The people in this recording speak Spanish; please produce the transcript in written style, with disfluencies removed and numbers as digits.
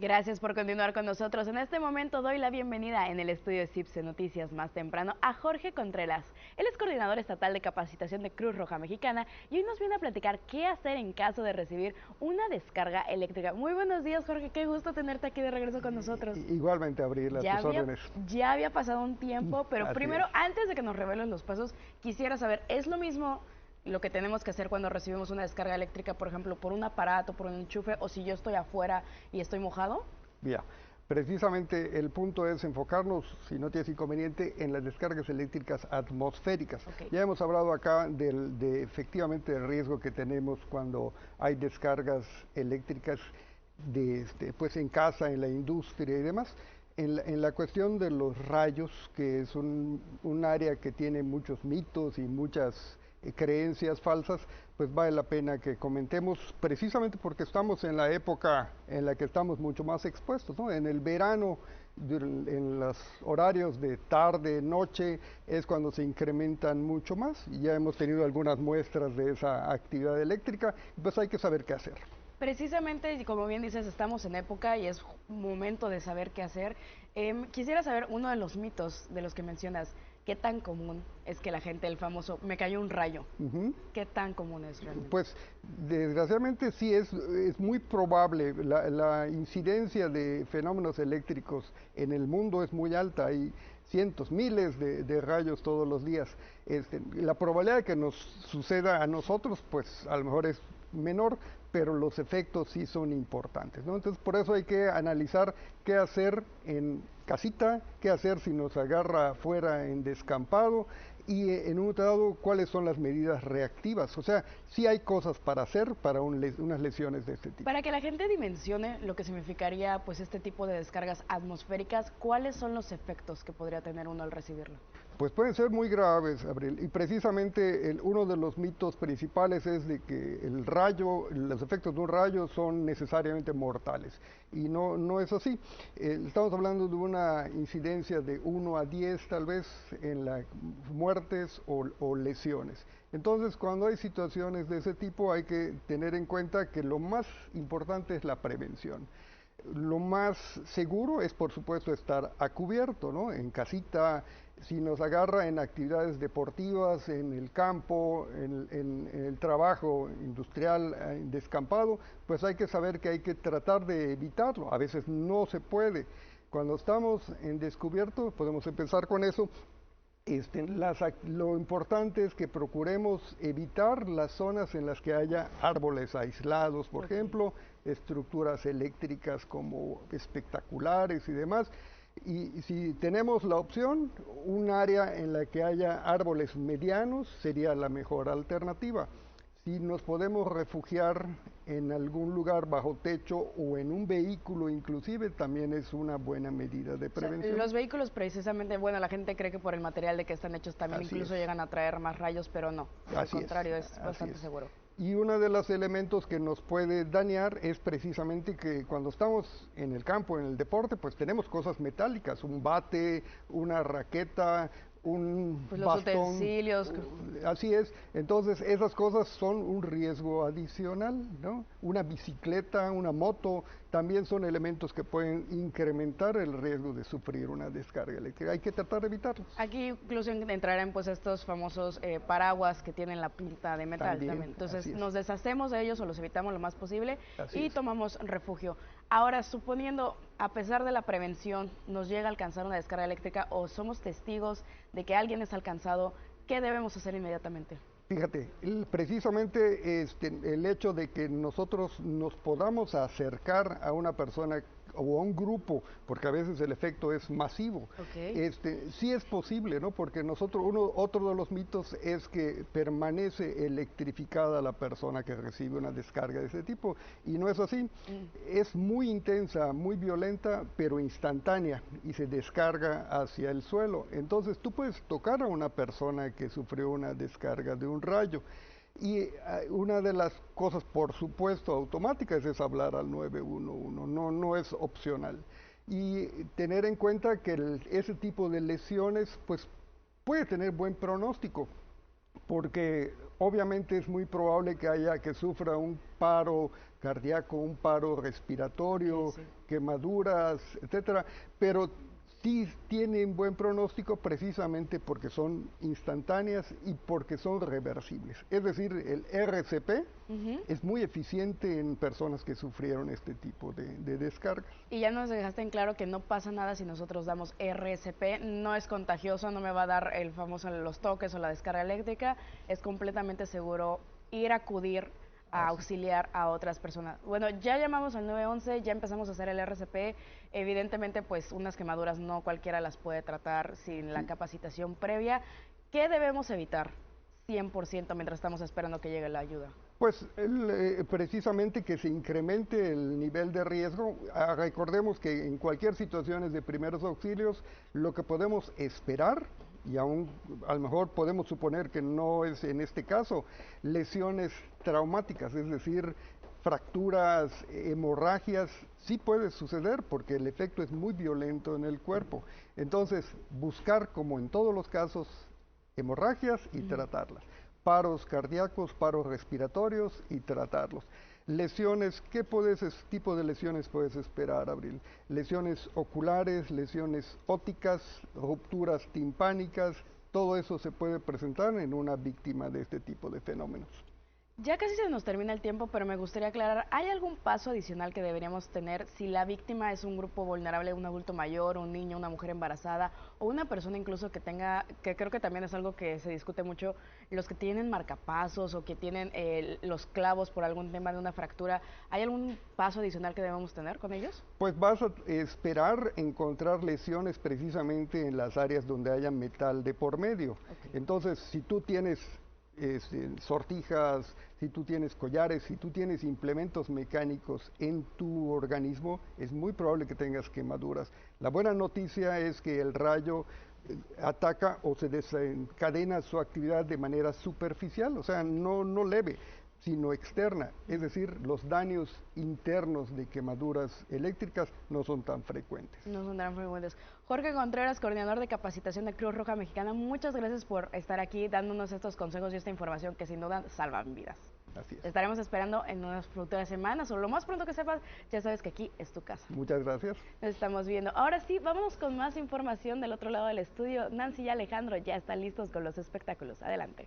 Gracias por continuar con nosotros. En este momento doy la bienvenida en el estudio de CIPSE Noticias más temprano a Jorge Contreras. Él es coordinador estatal de capacitación de Cruz Roja Mexicana y hoy nos viene a platicar qué hacer en caso de recibir una descarga eléctrica. Muy buenos días, Jorge. Qué gusto tenerte aquí de regreso con nosotros. Igualmente, Abril, a tus órdenes. Ya había pasado un tiempo, pero Así primero, es. antes de que nos reveles los pasos, quisiera saber, ¿es lo mismo lo que tenemos que hacer cuando recibimos una descarga eléctrica, por ejemplo, por un aparato, por un enchufe, o si yo estoy afuera y estoy mojado? Bien, precisamente el punto es enfocarnos, si no tienes inconveniente, en las descargas eléctricas atmosféricas. Ok. Ya hemos hablado acá de efectivamente el riesgo que tenemos cuando hay descargas eléctricas pues en casa, en la industria y demás. En la cuestión de los rayos, que es un área que tiene muchos mitos y muchas creencias falsas, pues vale la pena que comentemos, precisamente porque estamos en la época en la que estamos mucho más expuestos, ¿no? En el verano, en los horarios de tarde, noche, es cuando se incrementan mucho más, y ya hemos tenido algunas muestras de esa actividad eléctrica, pues hay que saber qué hacer. Precisamente, y como bien dices, estamos en época y es momento de saber qué hacer. Quisiera saber uno de los mitos de los que mencionas. ¿Qué tan común es que la gente, el famoso, me cayó un rayo? Ujú. ¿Qué tan común es realmente? Pues desgraciadamente sí es muy probable, la incidencia de fenómenos eléctricos en el mundo es muy alta, hay cientos, miles de rayos todos los días. La probabilidad de que nos suceda a nosotros, pues a lo mejor es menor, pero los efectos sí son importantes, ¿no? Entonces por eso hay que analizar qué hacer en casita, qué hacer si nos agarra fuera en descampado, y en un dado cuáles son las medidas reactivas. O sea, sí hay cosas para hacer para unas lesiones de este tipo. Para que la gente dimensione lo que significaría pues este tipo de descargas atmosféricas, ¿cuáles son los efectos que podría tener uno al recibirlo? Pues pueden ser muy graves, Abril, y precisamente uno de los mitos principales es de que el rayo, los efectos de un rayo son necesariamente mortales, y no es así. Estamos hablando de una incidencia de 1 a 10 tal vez en las muertes o lesiones. Entonces, cuando hay situaciones de ese tipo, hay que tener en cuenta que lo más importante es la prevención. Lo más seguro es, por supuesto, estar a cubierto, ¿no? En casita, si nos agarra en actividades deportivas, en el campo, en el trabajo industrial, en descampado, pues hay que saber que hay que tratar de evitarlo. A veces no se puede. Cuando estamos en descubierto, podemos empezar con eso. Lo importante es que procuremos evitar las zonas en las que haya árboles aislados, por ejemplo, estructuras eléctricas como espectaculares y demás. Y si tenemos la opción, un área en la que haya árboles medianos sería la mejor alternativa. Si nos podemos refugiar en algún lugar bajo techo o en un vehículo inclusive, también es una buena medida de O sea, prevención. los vehículos precisamente, bueno, la gente cree que por el material de que están hechos también Así es. incluso llegan a traer más rayos, pero no, al Así es, contrario, es así bastante es. seguro. Y uno de los elementos que nos puede dañar es precisamente que cuando estamos en el campo, en el deporte, pues tenemos cosas metálicas, un bate, una raqueta, un Pues los bastón, utensilios. así es. Entonces esas cosas son un riesgo adicional, ¿no? Una bicicleta, una moto, también son elementos que pueden incrementar el riesgo de sufrir una descarga eléctrica. Hay que tratar de evitarlos. Aquí incluso entrarán pues estos famosos paraguas que tienen la pinta de metal También, también. Entonces así es, nos deshacemos de ellos o los evitamos lo más posible así y es. tomamos refugio. Ahora, suponiendo, a pesar de la prevención, nos llega a alcanzar una descarga eléctrica o somos testigos de que alguien es alcanzado, ¿qué debemos hacer inmediatamente? Fíjate, precisamente el hecho de que nosotros nos podamos acercar a una persona o a un grupo, porque a veces el efecto es masivo, Ok. sí es posible, ¿no? Porque otro de los mitos es que permanece electrificada la persona que recibe una descarga de ese tipo, y no es así. Mm. Es muy intensa, muy violenta, pero instantánea, y se descarga hacia el suelo. Entonces tú puedes tocar a una persona que sufrió una descarga de un rayo. Y una de las cosas, por supuesto, automáticas es hablar al 911, no es opcional. Y tener en cuenta que ese tipo de lesiones, pues, puede tener buen pronóstico, porque obviamente es muy probable que sufra un paro cardíaco, un paro respiratorio, Sí. quemaduras, etcétera, pero sí tienen buen pronóstico precisamente porque son instantáneas y porque son reversibles. Es decir, el RCP Ujú. es muy eficiente en personas que sufrieron este tipo de descargas. Y ya nos dejaste en claro que no pasa nada si nosotros damos RCP, no es contagioso, no me va a dar el famoso los toques o la descarga eléctrica, es completamente seguro ir a acudir a Así. auxiliar a otras personas. Bueno, ya llamamos al 911, ya empezamos a hacer el RCP, evidentemente pues unas quemaduras no cualquiera las puede tratar sin la Sí. capacitación previa. ¿Qué debemos evitar 100% mientras estamos esperando que llegue la ayuda? Pues precisamente que se incremente el nivel de riesgo. Recordemos que en cualquier situación de primeros auxilios, lo que podemos esperar, y aún a lo mejor podemos suponer que no es en este caso, lesiones traumáticas, es decir, fracturas, hemorragias, sí puede suceder porque el efecto es muy violento en el cuerpo. Entonces, buscar, como en todos los casos, hemorragias y tratarlas. Paros cardíacos, paros respiratorios y tratarlos. Lesiones, tipo de lesiones puedes esperar, Abril? Lesiones oculares, lesiones ópticas, rupturas timpánicas, todo eso se puede presentar en una víctima de este tipo de fenómenos. Ya casi se nos termina el tiempo, pero me gustaría aclarar, ¿hay algún paso adicional que deberíamos tener si la víctima es un grupo vulnerable, un adulto mayor, un niño, una mujer embarazada o una persona incluso que tenga, que creo que también es algo que se discute mucho, los que tienen marcapasos o que tienen los clavos por algún tema de una fractura, ¿hay algún paso adicional que debemos tener con ellos? Pues vas a esperar encontrar lesiones precisamente en las áreas donde haya metal de por medio. Ok. Entonces, si tú tienes sortijas, si tú tienes collares, si tú tienes implementos mecánicos en tu organismo, es muy probable que tengas quemaduras. La buena noticia es que el rayo ataca o se desencadena su actividad de manera superficial, o sea, no leve, sino externa. Es decir, los daños internos de quemaduras eléctricas no son tan frecuentes. No son tan frecuentes. Jorge Contreras, coordinador de capacitación de Cruz Roja Mexicana, muchas gracias por estar aquí dándonos estos consejos y esta información que sin duda salvan vidas. Así es. Estaremos esperando en unas futuras semanas o lo más pronto que sepas, ya sabes que aquí es tu casa. Muchas gracias. Nos estamos viendo. Ahora sí, vámonos con más información del otro lado del estudio. Nancy y Alejandro ya están listos con los espectáculos. Adelante.